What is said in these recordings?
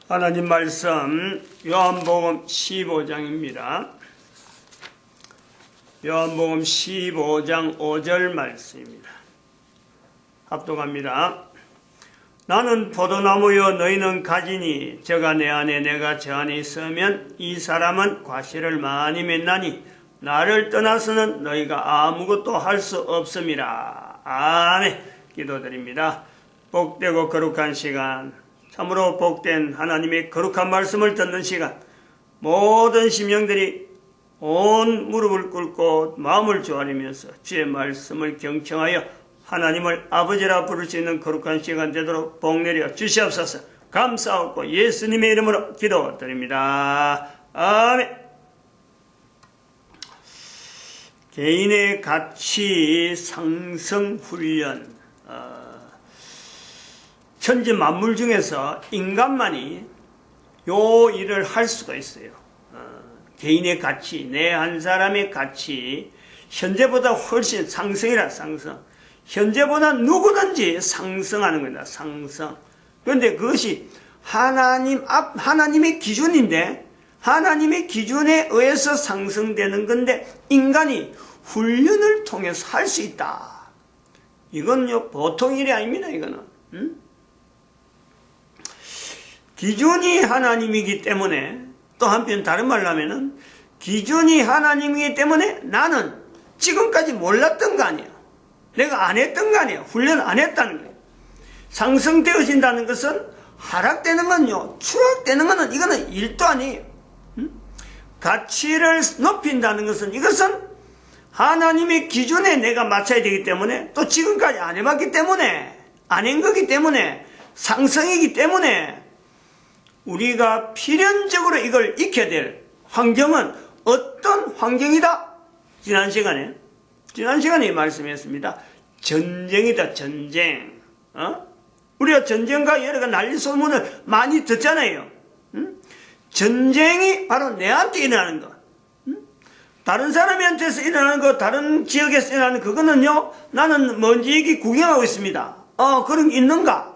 하나님 말씀 요한복음 15장입니다. 요한복음 15장 5절 말씀입니다. 합독합니다. 나는 포도나무여 너희는 가지니 저가 내 안에 내가 저 안에 있으면 이 사람은 과실을 많이 맺나니 나를 떠나서는 너희가 아무것도 할 수 없음이라. 아멘. 기도드립니다. 복되고 거룩한 시간, 참으로 복된 하나님의 거룩한 말씀을 듣는 시간, 모든 심령들이 온 무릎을 꿇고 마음을 조아리면서 주의 말씀을 경청하여 하나님을 아버지라 부를 수 있는 거룩한 시간 되도록 복내려 주시옵소서. 감사하고 예수님의 이름으로 기도드립니다. 아멘. 개인의 가치 상승 훈련. 천지 만물 중에서 인간만이 요 일을 할 수가 있어요. 개인의 가치, 내 한 사람의 가치, 현재보다 훨씬 상승이라 상승. 현재보다 누구든지 상승하는 겁니다. 상승. 그런데 그것이 하나님의 기준인데, 하나님의 기준에 의해서 상승되는 건데, 인간이 훈련을 통해서 할 수 있다. 이건요, 보통 일이 아닙니다, 이거는. 기준이 하나님이기 때문에, 또 한편 다른 말로 하면은, 기준이 하나님이기 때문에 나는 지금까지 몰랐던 거 아니에요. 내가 안 했던 거 아니에요. 훈련 안 했다는 거예요. 상승되어진다는 것은, 하락되는 건요, 추락되는 거는 이거는 일도 아니에요. 가치를 높인다는 것은, 이것은 하나님의 기준에 내가 맞춰야 되기 때문에, 또 지금까지 안 해봤기 때문에, 안 한 거기 때문에, 상승이기 때문에, 우리가 필연적으로 이걸 익혀야 될 환경은 어떤 환경이다? 지난 시간에 말씀했습니다. 전쟁이다, 전쟁. 우리가 전쟁과 여러 가지 난리 소문을 많이 듣잖아요. 전쟁이 바로 내한테 일어나는 거. 다른 사람한테서 일어나는 거, 다른 지역에서 일어나는 그거는요, 나는 먼지 얘기 구경하고 있습니다. 그런 게 있는가?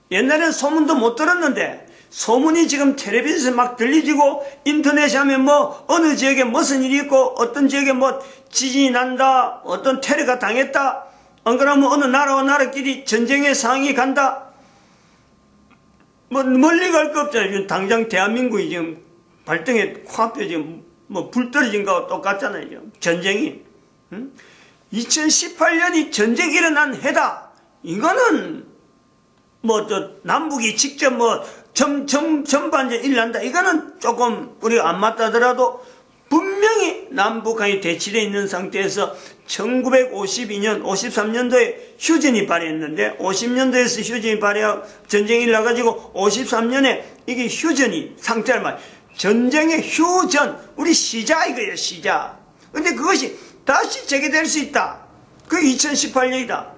옛날엔 소문도 못 들었는데, 소문이 지금 텔레비전에서 막 들리지고, 인터넷에 하면 뭐, 어느 지역에 무슨 일이 있고, 어떤 지역에 뭐, 지진이 난다, 어떤 테러가 당했다, 안 그러면 어느 나라와 나라끼리 전쟁의 상황이 간다. 뭐, 멀리 갈 거 없잖아요. 지금 당장 대한민국이 지금 발등에 코앞에 지금 뭐, 불 떨어진 거와 똑같잖아요. 지금. 전쟁이. 2018년이 전쟁이 일어난 해다. 이거는, 남북이 직접 전반전 일난다. 이거는 조금 우리가 안 맞다더라도 분명히 남북한이 대치되어 있는 상태에서 1952년, 53년도에 휴전이 발효했는데 50년도에서 휴전이 발효하고 전쟁이 일어나가지고 53년에 이게 휴전이 상태란 말이에요. 전쟁의 휴전, 우리 시작 이거예요, 시작. 근데 그것이 다시 재개될 수 있다. 그게 2018년이다.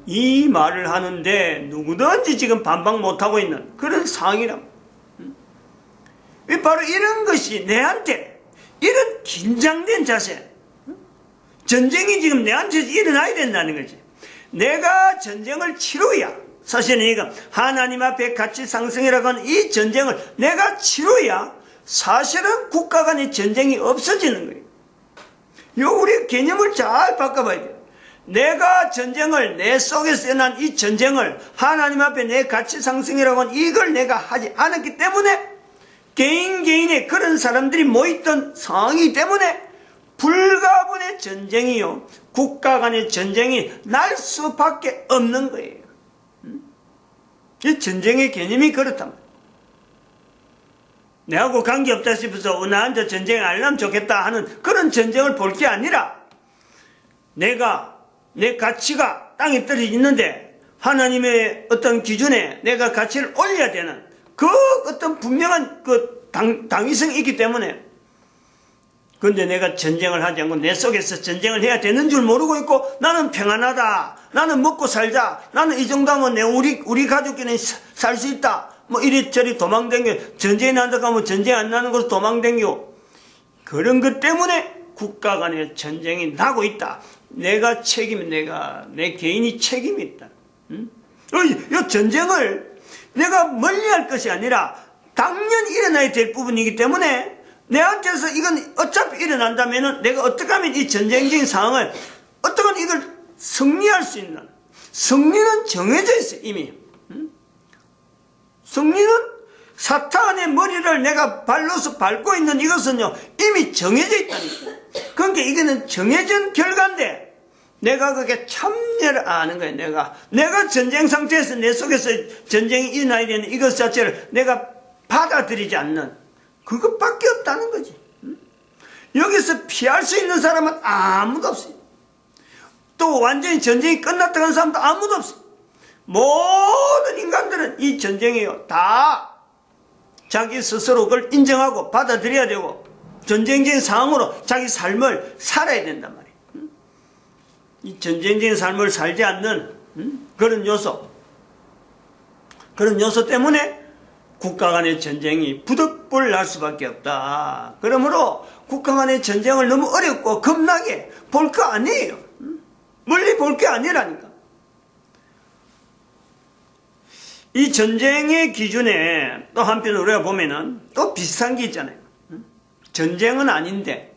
이 말을 하는데 누구든지 지금 반박 못하고 있는 그런 상황이라고. 바로 이런 것이 내한테, 이런 긴장된 자세, 전쟁이 지금 내한테서 일어나야 된다는 거지. 내가 전쟁을 치루야, 사실은 이거 하나님 앞에 가치 상승이라고 하는 이 전쟁을 내가 치루야 사실은 국가 간의 전쟁이 없어지는 거예요. 요 우리 개념을 잘 바꿔봐야 돼요. 내가 전쟁을, 내 속에서 일어난 이 전쟁을 하나님 앞에 내 가치 상승이라고 하는 이걸 내가 하지 않았기 때문에 개인의 그런 사람들이 모였던 상황이기 때문에 불가분의 전쟁이요, 국가 간의 전쟁이 날 수밖에 없는 거예요. 이 전쟁의 개념이 그렇단 말이에요. 내하고 관계없다 싶어서 나한테 전쟁 안 하면 좋겠다 하는 그런 전쟁을 볼 게 아니라 내 가치가 땅에 떨어져 있는데 하나님의 어떤 기준에 내가 가치를 올려야 되는 그 어떤 분명한 그 당위성이 있기 때문에, 그런데 내가 전쟁을 하지 않고 내 속에서 전쟁을 해야 되는 줄 모르고 있고, 나는 평안하다, 나는 먹고 살자, 나는 이 정도면 우리 가족끼리는 살 수 있다, 뭐 이리저리 도망댕겨, 전쟁이 난다고 하면 전쟁 안 나는 곳으로 도망댕겨. 그런 것 때문에 국가 간의 전쟁이 나고 있다. 내가 내 개인이 책임이 있다. 이 전쟁을 내가 멀리할 것이 아니라 당연히 일어나야 될 부분이기 때문에 내한테서 이건 어차피 일어난다면 내가 어떻게 하면 이 전쟁적인 상황을 어떻게 하면 이걸 승리할 수 있는, 승리는 정해져 있어요. 이미 승리는 사탄의 머리를 내가 발로서 밟고 있는 이것은요 이미 정해져 있다니까. 그러니까 이거는 정해진 결과인데 내가 그게 참여를 안 하는 거예요. 내가 전쟁 상태에서 내 속에서 전쟁이 일어나야 되는 이것 자체를 내가 받아들이지 않는 그것밖에 없다는 거지. 여기서 피할 수 있는 사람은 아무도 없어요. 또 완전히 전쟁이 끝났다고 하는 사람도 아무도 없어요. 모든 인간들은 이 전쟁이요 다 자기 스스로 그걸 인정하고 받아들여야 되고 전쟁적인 상황으로 자기 삶을 살아야 된단 말이에요. 이 전쟁적인 삶을 살지 않는 그런 요소 때문에 국가 간의 전쟁이 부득불 날 수밖에 없다. 그러므로 국가 간의 전쟁을 너무 어렵고 겁나게 볼 거 아니에요. 멀리 볼 게 아니라니까. 이 전쟁의 기준에 또 한편 우리가 보면은 또 비슷한 게 있잖아요. 전쟁은 아닌데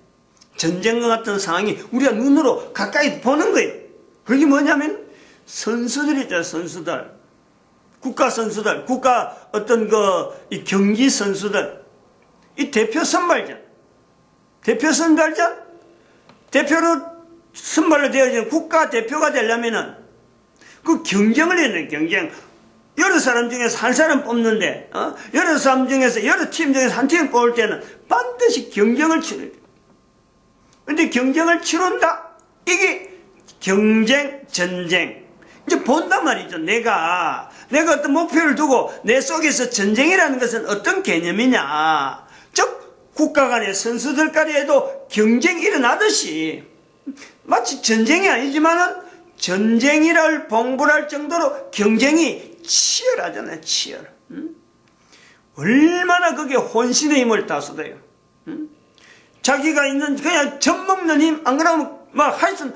전쟁과 같은 상황이 우리가 눈으로 가까이 보는 거예요. 그게 뭐냐면 선수들이죠. 선수들, 국가 선수들, 국가 어떤 이 경기 선수들, 이 대표 선발전, 대표로 선발로 되어진 국가 대표가 되려면은 그 경쟁을 해야 돼요. 경쟁. 여러 사람 중에서 한 사람 뽑는데, 여러 사람 중에서, 여러 팀 중에서 한 팀을 뽑을 때는 반드시 경쟁을 치러야 돼요. 근데 경쟁을 치른다? 이게 경쟁, 전쟁. 이제 본단 말이죠. 내가 어떤 목표를 두고 내 속에서 전쟁이라는 것은 어떤 개념이냐. 즉, 국가 간의 선수들까지 해도 경쟁이 일어나듯이, 마치 전쟁이 아니지만은 전쟁이랄 봉불할 정도로 경쟁이 치열하잖아요. 치열. 얼마나 그게 혼신의 힘을 다 쏟아요. 자기가 있는 그냥 젖먹는 힘, 안 그러면 하여튼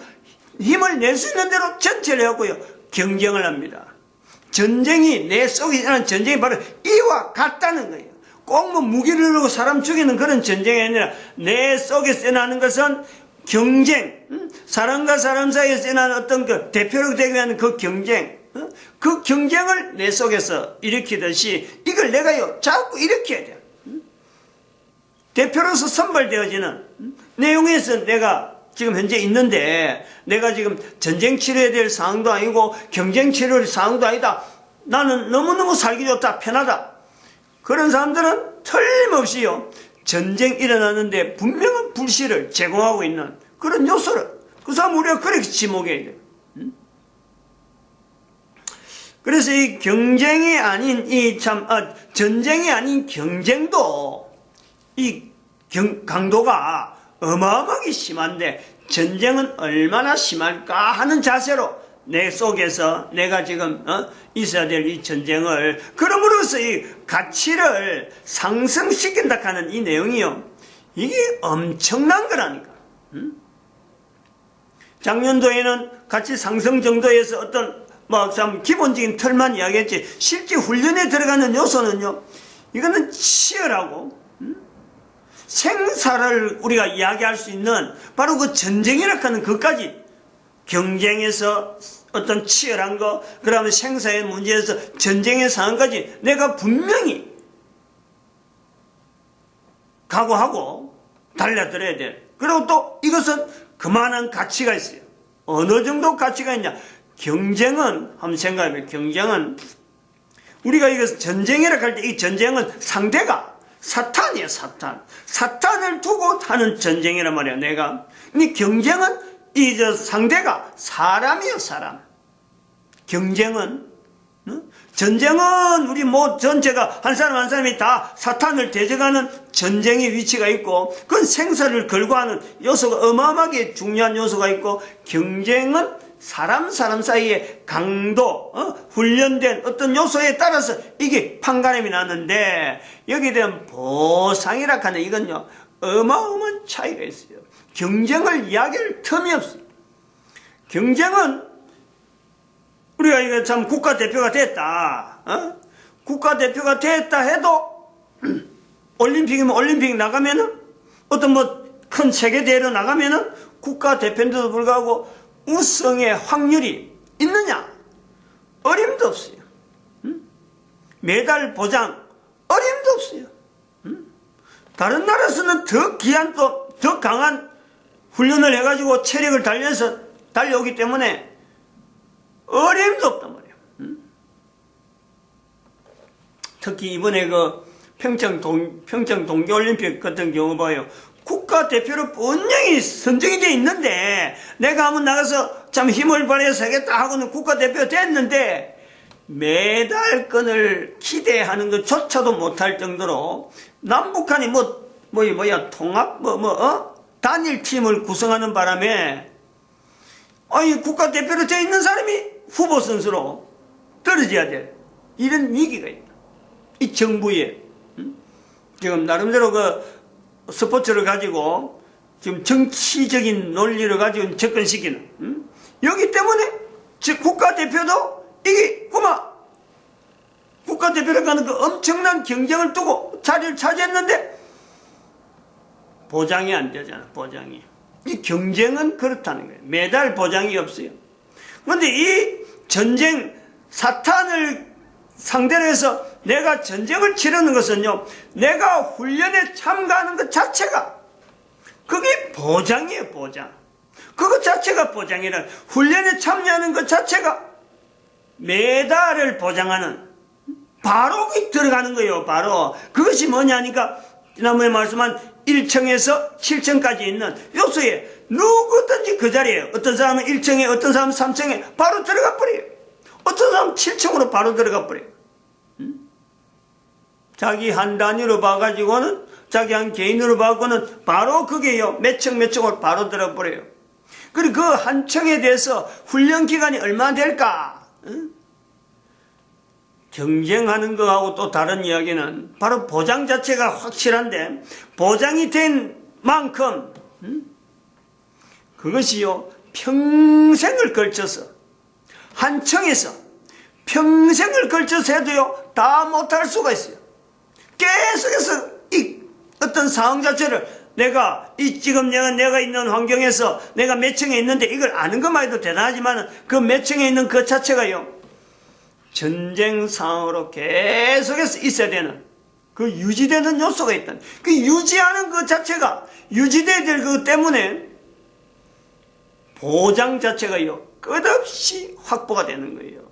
힘을 낼 수 있는 대로 전체를 하고요 경쟁을 합니다. 전쟁이 내 속에 일어나는 전쟁이 바로 이와 같다는 거예요. 꼭 무기를 들고 사람 죽이는 그런 전쟁이 아니라 내 속에서 일어나는 것은 경쟁, 사람과 사람 사이에서 일어나는 어떤 그 대표로 되기 위한 그 경쟁, 그 경쟁을 내 속에서 일으키듯이 이걸 내가요 자꾸 일으켜야 돼요. 대표로서 선발되어지는 내용에서 내가 지금 현재 있는데 내가 지금 전쟁 치료해야 될 상황도 아니고 경쟁 치료할 상황도 아니다. 나는 너무너무 살기 좋다, 편하다. 그런 사람들은 틀림없이요 전쟁 일어나는데 분명한 불씨를 제공하고 있는 그런 요소를 그 사람 우리가 그렇게 지목해야 돼요. 그래서 이 경쟁이 아닌 전쟁이 아닌 경쟁도 이 강도가 어마어마하게 심한데 전쟁은 얼마나 심할까 하는 자세로 내 속에서 내가 지금 있어야 될 이 전쟁을 그럼으로써 이 가치를 상승시킨다 하는 이 내용이요 이게 엄청난 거라니까. 작년도에는 가치 상승 정도에서 어떤 참 기본적인 틀만 이야기했지 실제 훈련에 들어가는 요소는요 이거는 치열하고 생사를 우리가 이야기할 수 있는 바로 그 전쟁이라 하는 것까지 경쟁에서 어떤 치열한 거 그 다음에 생사의 문제에서 전쟁의 상황까지 내가 분명히 각오하고 달려들어야 돼. 그리고 또 이것은 그만한 가치가 있어요. 어느 정도 가치가 있냐. 경쟁은 한번 생각해보면 경쟁은 우리가 이것을 전쟁이라 할 때 이 전쟁은 상대가 사탄이에요. 사탄을 두고 하는 전쟁이란 말이야. 내가 근데 경쟁은 상대가 사람이에요. 사람. 경쟁은 전쟁은 우리 전체가 한 사람 한 사람이 다 사탄을 대적하는 전쟁의 위치가 있고 그건 생사를 걸고 하는 요소가 어마어마하게 중요한 요소가 있고 경쟁은 사람 사이의 강도, 훈련된 어떤 요소에 따라서 이게 판가름이 나는데 여기에 대한 보상이라 하는 이건요 어마어마한 차이가 있어요. 경쟁을 이야기할 틈이 없어요. 경쟁은 우리가 이거 참 국가대표가 됐다. 국가대표가 됐다 해도 올림픽이면 올림픽 나가면은 어떤 뭐 큰 세계대회로 나가면은 국가대표인데도 불구하고 우승의 확률이 있느냐? 어림도 없어요. 메달 보장 어림도 없어요. 다른 나라에서는 더 귀한 또 더 강한 훈련을 해가지고 체력을 달려서 달려오기 때문에 어림도 없단 말이에요. 특히 이번에 그 평창 동계올림픽 같은 경우 봐요. 국가대표로 분명히 선정이 돼 있는데 내가 한번 나가서 참 힘을 발휘해서 하겠다 하고는 국가대표 됐는데 메달권을 기대하는 것조차도 못할 정도로 남북한이 통합 단일팀을 구성하는 바람에 아니 국가대표로 돼 있는 사람이 후보 선수로 떨어져야 될 이런 위기가 있다. 이 정부에 지금 나름대로 그 스포츠를 가지고 지금 정치적인 논리를 가지고 접근시키는 여기 때문에 즉 국가대표도 이게 국가대표를 가는 그 엄청난 경쟁을 두고 자리를 차지했는데 보장이 안 되잖아. 보장이 이 경쟁은 그렇다는 거예요. 메달 보장이 없어요. 그런데 이 전쟁 사탄을 상대로 해서 내가 전쟁을 치르는 것은요, 내가 훈련에 참가하는 것 자체가 그게 보장이에요. 보장. 그것 자체가 보장이라 훈련에 참여하는 것 자체가 메달을 보장하는 바로 들어가는 거예요. 바로 그것이 뭐냐니까 지난번에 말씀한 1층에서 7층까지 있는 요소에 누구든지 그 자리에 어떤 사람은 1층에 어떤 사람은 3층에 바로 들어가 버려요. 어떤 사람은 7층으로 바로 들어가 버려요. 자기 한 단위로 봐가지고는 자기 한 개인으로 봐고는 바로 그게요. 몇 층으로 바로 들어가 버려요. 그리고 그 한 층에 대해서 훈련 기간이 얼마나 될까? 경쟁하는 거하고 또 다른 이야기는 바로 보장 자체가 확실한데 보장이 된 만큼 그것이요 평생을 걸쳐서 한 층에서 평생을 걸쳐서 해도요 다 못할 수가 있어요. 계속해서 이 어떤 상황 자체를 내가 지금 내가 있는 환경에서 내가 몇 층에 있는데 이걸 아는 것만 해도 대단하지만 그 몇 층에 있는 그 자체가요 전쟁 상황으로 계속해서 있어야 되는 그 유지되는 요소가 있다. 그 유지하는 그 자체가 유지돼야 될 것 때문에 보장 자체가요 끝없이 확보가 되는 거예요.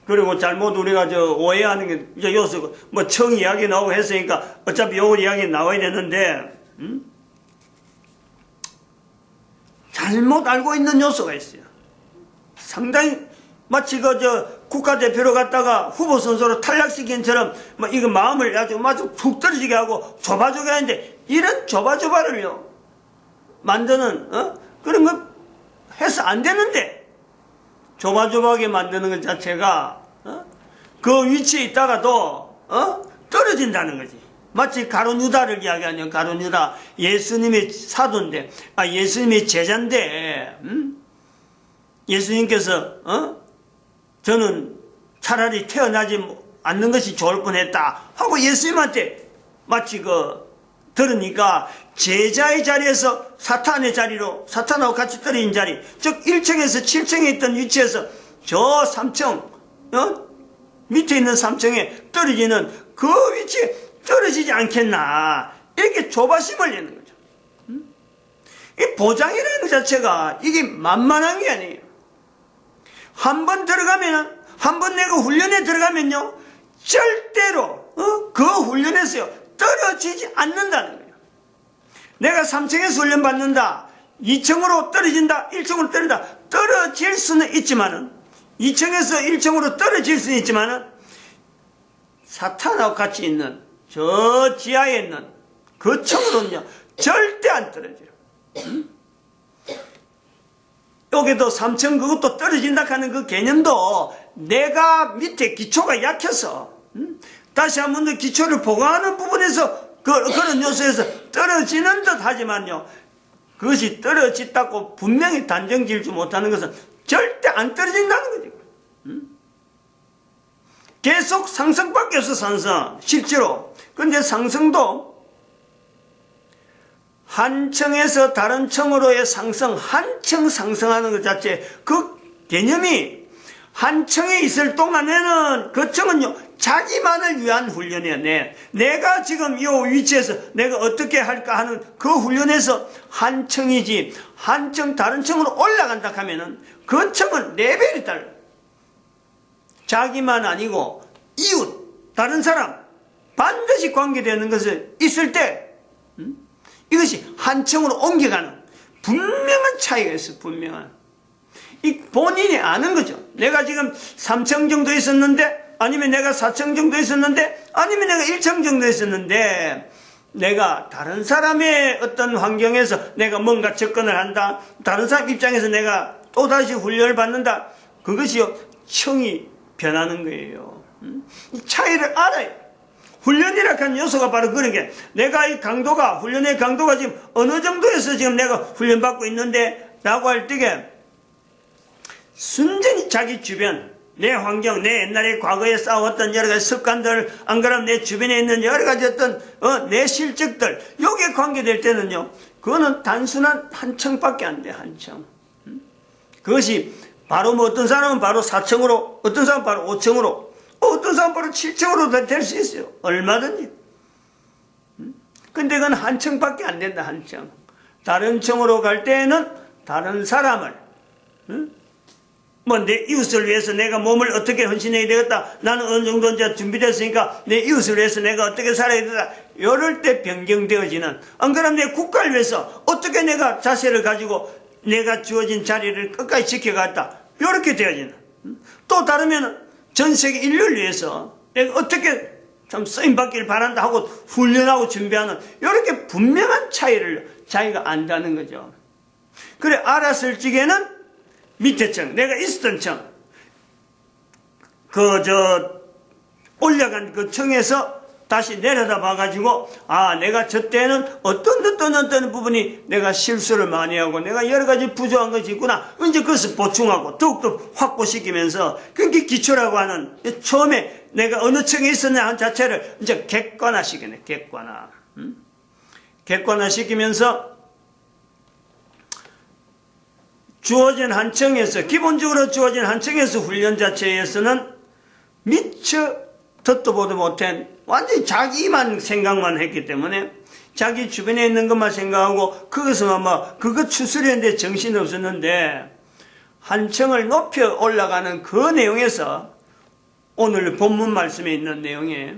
그리고 잘못 우리가 오해하는 게 이제 요소 뭐 청 이야기 나오고 했으니까 어차피 요 이야기 나와야 되는데 잘못 알고 있는 요소가 있어요. 상당히 마치 국가대표로 갔다가 후보 선수로 탈락시킨 처럼 이거 마음을 아주 푹 떨어지게 하고 좁아지게 하는데 이런 좁아를요 만드는 그런 거 해서 안 되는데 좁아게 만드는 것 자체가 그 위치에 있다가도 떨어진다는 거지. 마치 가룟 유다를 이야기하는 가룟 유다 예수님의 사도인데 예수님의 제자인데 예수님께서 저는 차라리 태어나지 않는 것이 좋을 뻔했다 하고 예수님한테 마치 들으니까 제자의 자리에서 사탄의 자리로 사탄하고 같이 떨어진 자리 즉 1층에서 7층에 있던 위치에서 저 3층 밑에 있는 3층에 떨어지는 그 위치에 떨어지지 않겠나 이렇게 조바심을 내는 거죠. 이 보장이라는 것 자체가 이게 만만한 게 아니에요. 한 번 들어가면은 한 번 내가 훈련에 들어가면요 절대로 그 훈련에서요 떨어지지 않는다는 거예요. 내가 3층에서 훈련 받는다 2층으로 떨어진다 1층으로 떨어진다 떨어질 수는 있지만은 2층에서 1층으로 떨어질 수는 있지만은 사탄하고 같이 있는 저 지하에 있는 그 층으로는요 절대 안 떨어져요. 여기도 3층 그것도 떨어진다 하는 그 개념도 내가 밑에 기초가 약해서 다시 한 번 더 기초를 보강하는 부분에서 그런 요소에서 떨어지는 듯 하지만요 그것이 떨어진다고 분명히 단정 지을지 못하는 것은 절대 안 떨어진다는 거죠. 계속 상승밖에 없어, 상승. 실제로. 근데 상승도 한 층에서 다른 층으로의 상승, 한 층 상승하는 것 자체, 그 개념이 한 층에 있을 동안에는 그 층은요, 자기만을 위한 훈련이야. 내가 지금 이 위치에서 내가 어떻게 할까 하는 그 훈련에서 한 층이지, 한 층, 다른 층으로 올라간다 하면은 그 층은 레벨이 달라. 자기만 아니고 이웃, 다른 사람, 반드시 관계되는 것을 있을 때, 이것이 한 층으로 옮겨가는 분명한 차이가 있어, 분명한. 이 본인이 아는 거죠. 내가 지금 3층 정도 있었는데, 아니면 내가 4층 정도 있었는데, 아니면 내가 1층 정도 있었는데, 내가 다른 사람의 어떤 환경에서 내가 뭔가 접근을 한다, 다른 사람 입장에서 내가 또다시 훈련을 받는다, 그것이요, 층이 변하는 거예요. 이 차이를 알아요. 훈련이라 하는 요소가 바로 그런 게, 내가 이 강도가, 훈련의 강도가 지금 어느 정도에서 지금 내가 훈련받고 있는데, 라고 할 때에, 순전히 자기 주변, 내 환경, 내 옛날에 과거에 쌓아왔던 여러 가지 습관들, 안 그러면 내 주변에 있는 여러 가지 어떤, 내 실적들, 여기에 관계될 때는요, 그거는 단순한 한 층밖에 안 돼, 한 층. 그것이 바로 뭐 어떤 사람은 바로 4층으로, 어떤 사람은 바로 5층으로, 어떤 사람은 바로 7층으로 될 수 있어요. 얼마든지. 근데 그건 한 층밖에 안 된다, 한 층. 다른 층으로 갈 때에는 다른 사람을, 뭐 내 이웃을 위해서 내가 몸을 어떻게 헌신해야 되겠다. 나는 어느 정도 이제 준비됐으니까 내 이웃을 위해서 내가 어떻게 살아야 되겠다. 이럴 때 변경되어지는, 안 그러면 내 국가를 위해서 어떻게 내가 자세를 가지고 내가 주어진 자리를 끝까지 지켜갔다. 이렇게 되어지는. 또 다르면 전 세계 인류를 위해서 내가 어떻게 참 쓰임받기를 바란다 하고 훈련하고 준비하는, 이렇게 분명한 차이를 자기가 안다는 거죠. 그래, 알았을 적에는 밑에 층, 내가 있었던 층, 올라간 그 층에서 다시 내려다 봐가지고, 아, 내가 저 때는 어떤 부분이 내가 실수를 많이 하고, 내가 여러 가지 부족한 것이 있구나. 이제 그것을 보충하고, 더욱더 확보시키면서, 그게 기초라고 하는, 처음에 내가 어느 층에 있었냐 한 자체를 이제 객관화시키네, 객관화. 객관화시키면서, 주어진 한 층에서, 기본적으로 주어진 한 층에서 훈련 자체에서는 미처 듣도 보도 못한 완전히 자기만 생각만 했기 때문에 자기 주변에 있는 것만 생각하고 그것만 그거 추스리는데 정신이 없었는데, 한 층을 높여 올라가는 그 내용에서 오늘 본문 말씀에 있는 내용에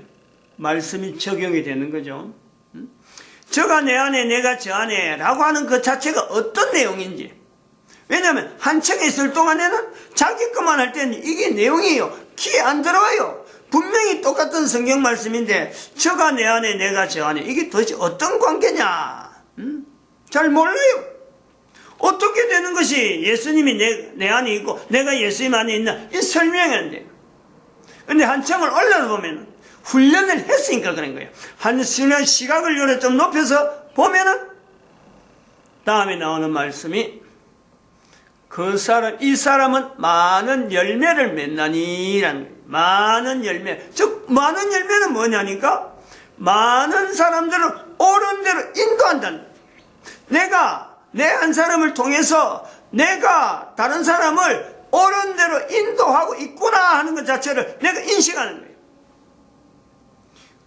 말씀이 적용이 되는 거죠. 저가 내 안에 내가 저 안에 라고 하는 그 자체가 어떤 내용인지, 왜냐하면 한 층에 있을 동안에는 자기 것만 할 때는 이게 내용이에요. 귀에 안 들어와요. 분명히 똑같은 성경 말씀인데, 저가 내 안에 내가 저 안에, 이게 도대체 어떤 관계냐? 잘 몰라요. 어떻게 되는 것이 예수님이 내 안에 있고 내가 예수님 안에 있나, 이 설명이 안 돼요. 근데 한 층을 올라가 보면 훈련을 했으니까 그런 거예요. 한 순간 시각을 요래 좀 높여서 보면은 다음에 나오는 말씀이, 이 사람은 많은 열매를 맺나니라는 거예요. 많은 열매. 즉, 많은 열매는 뭐냐니까? 많은 사람들을 옳은 대로 인도한다는 거예요. 내가, 내 한 사람을 통해서 내가 다른 사람을 옳은 대로 인도하고 있구나 하는 것 자체를 내가 인식하는 거예요.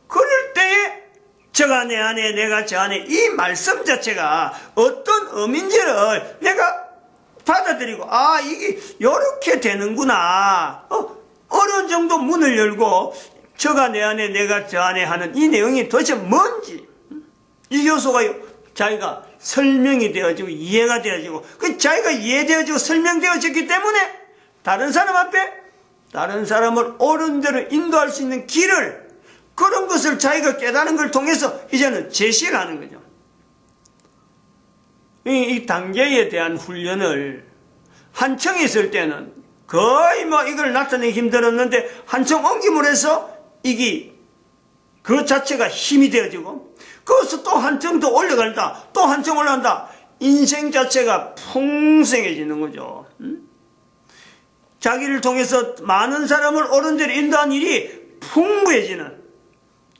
그럴 때에 저가 내 안에 내가 저 안에, 이 말씀 자체가 어떤 의미인지를 내가 받아들이고, 아, 이게 요렇게 되는구나. 어느 정도 문을 열고 저가 내 안에 내가 저 안에 하는 이 내용이 도대체 뭔지, 이 요소가 자기가 설명이 되어지고 이해가 되어지고, 그 자기가 이해되어지고 설명되어졌기 때문에 다른 사람 앞에 다른 사람을 옳은 대로 인도할 수 있는 길을, 그런 것을 자기가 깨닫는 걸 통해서 이제는 제시를 하는 거죠. 이 단계에 대한 훈련을 한 층에 있을 때는 거의 이걸 나타내기 힘들었는데, 한 층 옮김을 해서 이게 그 자체가 힘이 되어지고, 거기서 또 한 층 더 올라간다, 또 한 층 올라간다. 인생 자체가 풍성해지는 거죠. 자기를 통해서 많은 사람을 옳은 데로 인도한 일이 풍부해지는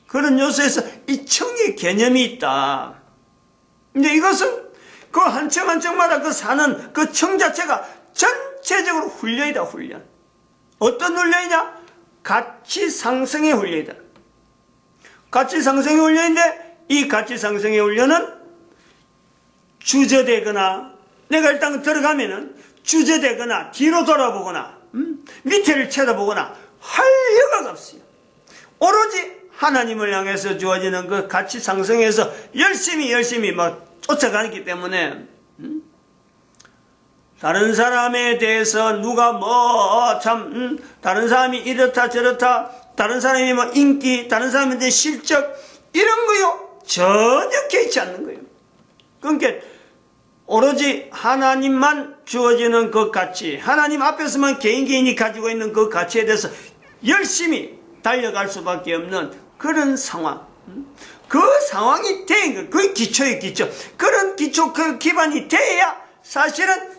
그런 요소에서 이 청의 개념이 있다. 근데 이것은 그 한 청 한 청마다 그 사는 그 청 자체가 전체적으로 훈련이다, 훈련. 어떤 훈련이냐? 가치 상승의 훈련이다. 가치 상승의 훈련인데 이 가치 상승의 훈련은 주저되거나 내가 일단 들어가면은 주저되거나 뒤로 돌아보거나 밑에를 쳐다보거나 할 여가가 없어요. 오로지 하나님을 향해서 주어지는 그 가치 상승에서 열심히 막 쫓아가기 때문에 다른 사람에 대해서 누가 다른 사람이 이렇다 저렇다, 다른 사람이 뭐 인기, 다른 사람한테 실적 이런 거요 전혀 개의치 않는 거예요. 그러니까 오로지 하나님만 주어지는 그 가치, 하나님 앞에서만 개인이 가지고 있는 그 가치에 대해서 열심히 달려갈 수밖에 없는 그런 상황. 그 상황이 된 거, 그게 기초예요, 기초. 그런 기초, 그 기반이 돼야 사실은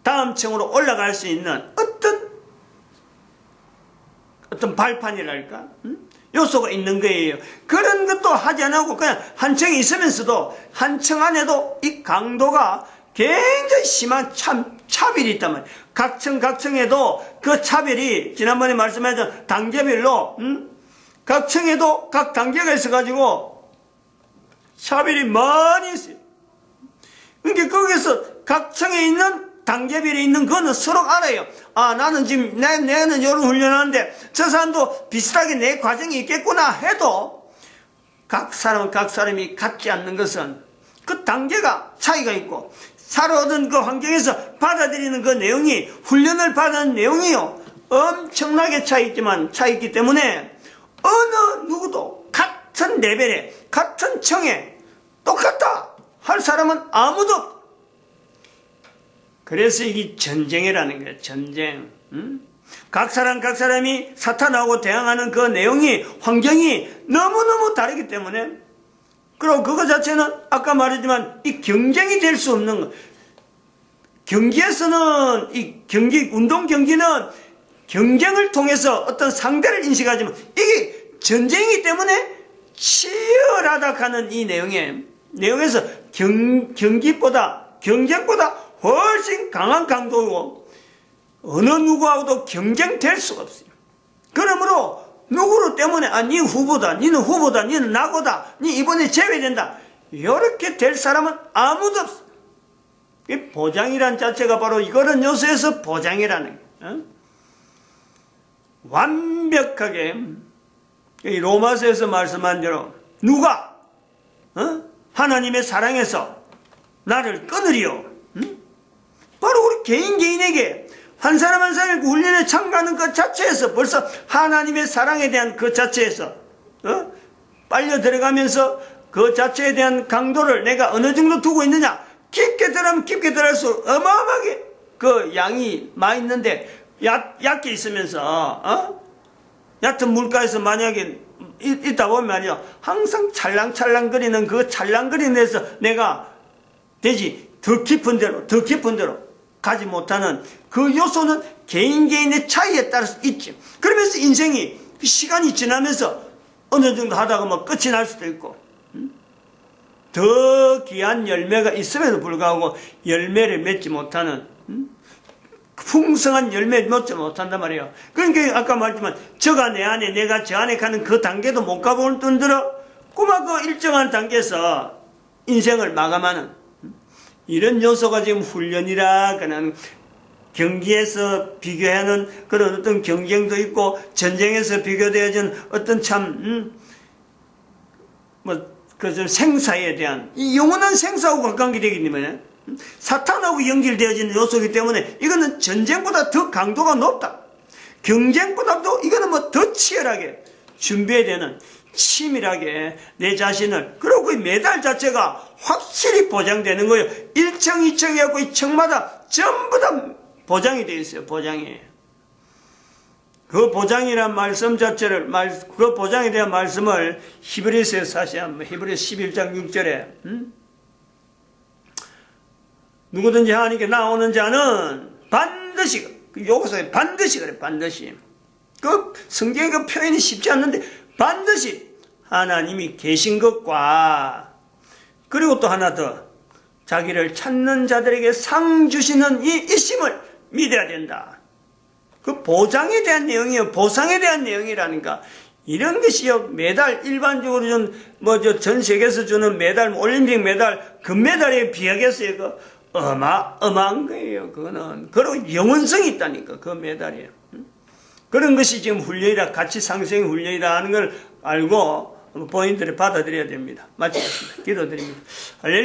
다음 층으로 올라갈 수 있는 어떤 발판이랄까? 요소가 있는 거예요. 그런 것도 하지 않고 그냥 한 층이 있으면서도 한 층 안에도 이 강도가 굉장히 심한 차별이 있단 말이에요. 각 층에도 그 차별이 지난번에 말씀하셨던 단계별로 각 층에도 각 단계가 있어가지고 차별이 많이 있어요. 그러니까 거기서 각 층에 있는 단계별에 있는 거는 서로 알아요. 아, 나는 지금 내는 이런 훈련하는데 저 사람도 비슷하게 내 과정이 있겠구나 해도 각 사람이 같지 않는 것은 그 단계가 차이가 있고 살아오던 그 환경에서 받아들이는 그 내용이 훈련을 받은 내용이요 엄청나게 차이있기 때문에 어느 누구도 같은 레벨에 같은 층에 똑같다 할 사람은 아무도 없다. 그래서 이게 전쟁이라는 거예요. 전쟁. 각 사람이 사탄하고 대항하는 그 내용이 환경이 너무너무 다르기 때문에 그리고 그거 자체는 아까 말했지만 이 경쟁이 될 수 없는 거. 경기에서는 운동 경기는 경쟁을 통해서 어떤 상대를 인식하지만 이게 전쟁이기 때문에 치열하다 하는 이 내용에서 경쟁보다 훨씬 강한 강도고 어느 누구하고도 경쟁될 수가 없어요. 그러므로 누구로 때문에 니 후보다, 니는 후보다, 니는 나고다, 니 이번에 제외된다 이렇게 될 사람은 아무도 없어. 보장이란 자체가 바로 이거는 요소에서 보장이라는 거예요. 완벽하게 로마서에서 말씀한 대로 누가 하나님의 사랑에서 나를 끊으리요? 바로 우리 개인에게 한 사람 한 사람의 훈련에 참가하는 그 자체에서 벌써 하나님의 사랑에 대한 그 자체에서 빨려 들어가면서 그 자체에 대한 강도를 내가 어느 정도 두고 있느냐 깊게 들어가면 깊게 들어갈수록 어마어마하게 그 양이 많이 있는데 얕게 있으면서 얕은 물가에서 만약에 있다 보면 말이야 항상 찰랑찰랑거리는 그 찰랑거리는 데서 내가 되지 더 깊은 데로 가지 못하는 그 요소는 개인의 차이에 따라서 있죠. 그러면서 인생이 시간이 지나면서 어느 정도 하다가 뭐 끝이 날 수도 있고 더 귀한 열매가 있음에도 불구하고 열매를 맺지 못하는 풍성한 열매를 맺지 못한단 말이에요. 그러니까 아까 말했지만 저가 내 안에 내가 저 안에 가는 그 단계도 못 가볼 뿐더러 꼬마 그 일정한 단계에서 인생을 마감하는 이런 요소가 지금 훈련이라 그는 경기에서 비교하는 그런 어떤 경쟁도 있고 전쟁에서 비교되어진 어떤 그 생사에 대한 이 영원한 생사하고 가까운 게 되기 때문에 사탄하고 연결되어지는 요소이기 때문에 이거는 전쟁보다 더 강도가 높다. 경쟁보다도 이거는 뭐 더 치열하게 준비해야 되는 치밀하게 내 자신을 그리고 그 메달 자체가 확실히 보장되는 거예요. 1층 2층 해갖고 이 층마다 전부 다 보장이 되어 있어요. 보장이. 그 보장이란 말씀 자체를 그 보장에 대한 말씀을 히브리서에서 다시 한번 히브리서 11장 6절에 누구든지 하나님께 나오는 자는 반드시 여기서 반드시 그래, 반드시. 그 성경의 그 표현이 쉽지 않는데 반드시 하나님이 계신 것과 그리고 또 하나 더 자기를 찾는 자들에게 상 주시는 이 있음을 믿어야 된다. 그 보장에 대한 내용이요, 보상에 대한 내용이라니까. 이런 것이요, 매달 일반적으로 전 세계에서 주는 메달, 올림픽 메달, 금메달에 비하겠어요. 그 어마어마한 거예요, 그거는. 그리고 영원성이 있다니까, 그 메달이. 그런 것이 지금 훈련이라, 가치 상승 훈련이라 하는 걸 알고 본인들이 받아들여야 됩니다. 마치겠습니다. 기도드립니다. 할렐루야.